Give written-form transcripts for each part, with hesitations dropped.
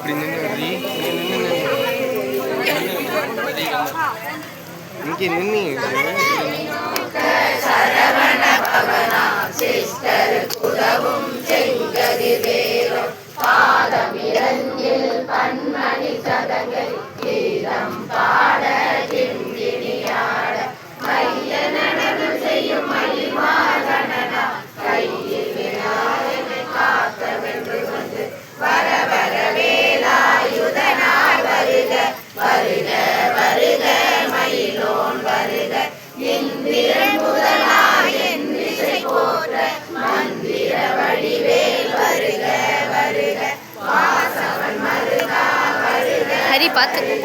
இப்படி நின்று இங்கே நின்று சரவண பவனா சிஸ்டர் உதவும் செங்கதிரேரம் பாதம் இரண்டில் பன்மணி சதங்கை கீதம் பாட கிண்கிணியாட மைய நடவு செய்யும் மயில்வாகனா கையில் விநாயகனை காக்க வென்று வந்து வர வர வேலாயுதனார் வருக வருக வருக மயிலோன் வருக இந்திரன் முதலாய் என்றிசை போற்ற மந்திர வடிவேல் வருக வருக வாசவன் மருகா வருக ஹரி பார்த்து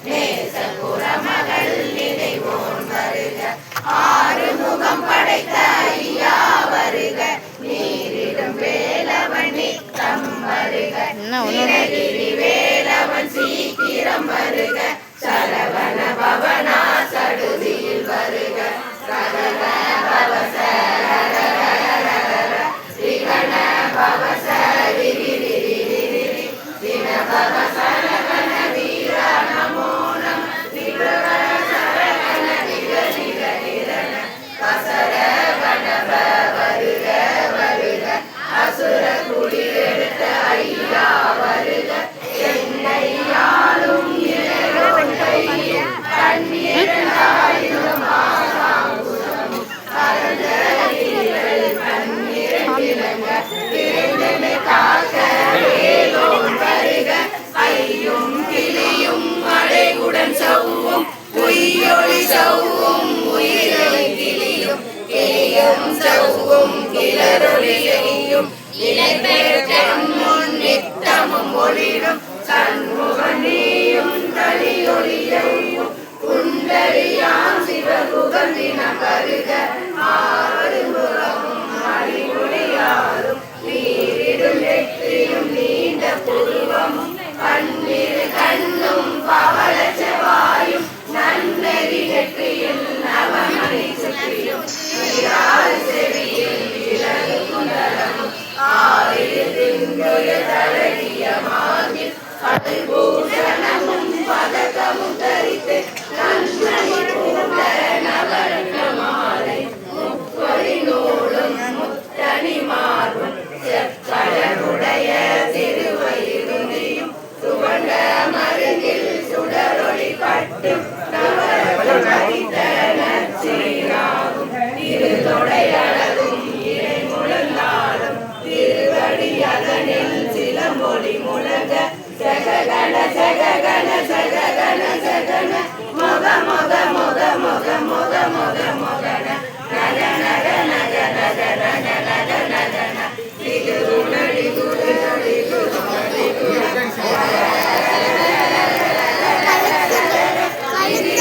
நேசபுரமகள் நினைவோன் வருக ஆறு முகம் படைத்த ஐயா வருக நீரிடும் வேலவன் நித்தம் வருக நீலகிரி வேலவன் சீக்கிரம் வருக சரவண பவனா சடுதியில் வருக சரவண பவச விகண பவச வின பவச வீர நமோ நம விபவ சரவண விகணிக நிரண வசர கணவ வருக வருக அசுர குடி எடுத்த ஐயா வருக என்னையாலும் ஐயும் கிளியும் மழையுடன் சவ்வும் பொய்யொளி சவ்வும் உயிரை கிளியும் கிளியும் சவ்வும் கிளரொலியையும் இளைஞர் முன் நித்தமும் ஒளிரும் சண்முகனியும் தளியொலியையும் குண்டலியாம் சிவகுகந்தினம் வருக ஆறுமுகமும் அறிவுடையாரும் நீரிடும் நெற்றியும் நீண்ட புருவமும் கண்ணிரு கண்ணும் பவள செவாயும் நன்னெறி நெற்றியில் நவமணி சுற்றியும் செவியில் விலகு குண்டலமும் ஆயிரம் திங்குய தழகிய மார்பில் பூஷணமும் பதக்கமும் தரித்து நன்மணி பூண்ட நவரத்ன மாலை முப்பொறி நூலும் முத்தணி மார்பும் செப்பழகுடைய திருவயிருந்தியும் சுவண்ட மருங்கில் சுடரொளி பட்டும் நவரத்னம் பதித்த நற்சீராகும் திருதொடையழகும் இறை முழங்காலும் திருவடி அதனில் சிலம்பொலி முழங்க சககண சககண சககண சகன மொக மொக மொக மொக மொக மொக மொகன நக நக நக நக நக நக நகன இது உடடி குடடி குடடி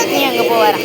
நீ அங்க போவாரா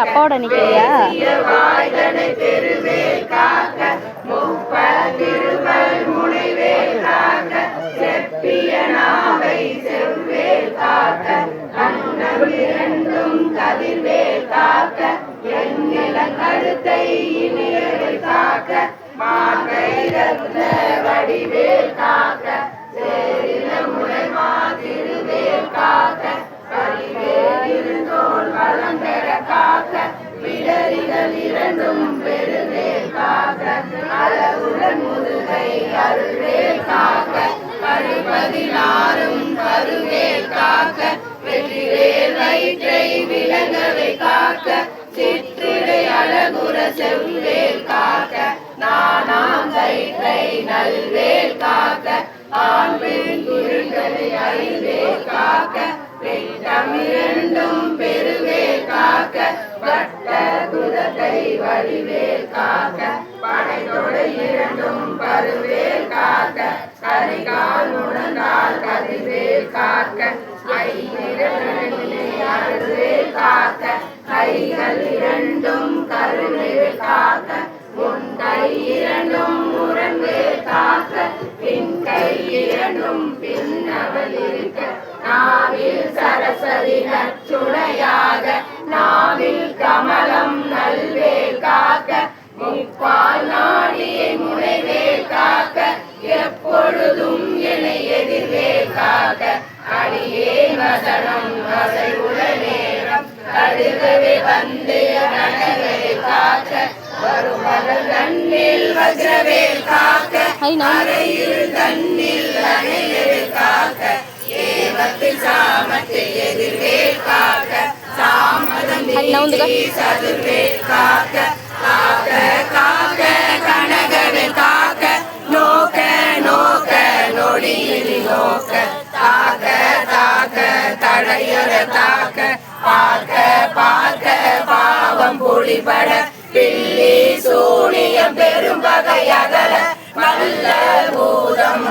அப்பாவோட நிக்கிறியா வடிவேல் காக்க காக்க இருந்தோல் வளம் பெற காக்க பிடரிகள் இரண்டும் பெருவேல் காக்க அளவுடன் அருள்வேல் காக்க கருபதினாரும் கருவேல் காக்க வெற்றிவேல் வயிற்றை விளங்கவை காக்க சிற்றிடை அழகுற செவ்வேல் காக்க நானாம் கயிற்றை நல்வேல் காக்க ஆண் பெண் குருங்களை ஐவேல் காக்க வெட்டமிரண்டும் பெருவேல் காக்க வட்ட குதத்தை வடிவேல் காக்க படைத்தொடை இரண்டும் பருவேல் காக்க கரிகால் முழங்கால் கதிர்வேல் காக்க அருள்வேல் காக்க கைகள் இரண்டும் கருவேல் காக்க முன்கை இரண்டும் முரண்வேல் காக்க பின்கை இரண்டும் பின்னவள் இருக்க நாவில் சரஸ்வதி நச்சுணையாக நாவில் கமலம் நல்வேல் காக்க முப்பால் நாடியை முனைவேல் காக்க எப்பொழுதும் என்னை எதிர்வேல் காக்க அடியே வசனம் வசை உடனேரம் கடுகவே வந்து நனவேல் காக்க வரும் மகள் தன்னில் வஜ்ரவேல் காக்க அறையில் தன்னில் அணைவேல் காக்க ஏவத்தில் சாமத்தில் எதிர்வேல் காக்க சாமதம் சதுர்வேல் காக்க காக்க காக்க கனகவேல் காக்க நோக்க நோக்க நொடியில் நோக்க தாக்க தாக்க தடையுற தாக்க பார்க்க பார்க்க பாவம் பொழிபட பில்லி சூனியம் பெரும் பகை அகல மல்லல் பூதம்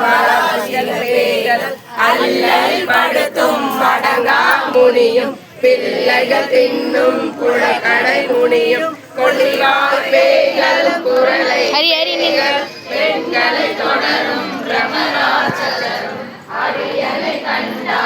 அல்லல் படுத்தும் மடங்கா முனியும் பிள்ளைகள் தின்னும் குழக்கடை முனியும் கொள்ளிவார் பேய்கள் குரலை பெண்களை தொடரும் பிரமராட்சசரும் அரியணை கண்டா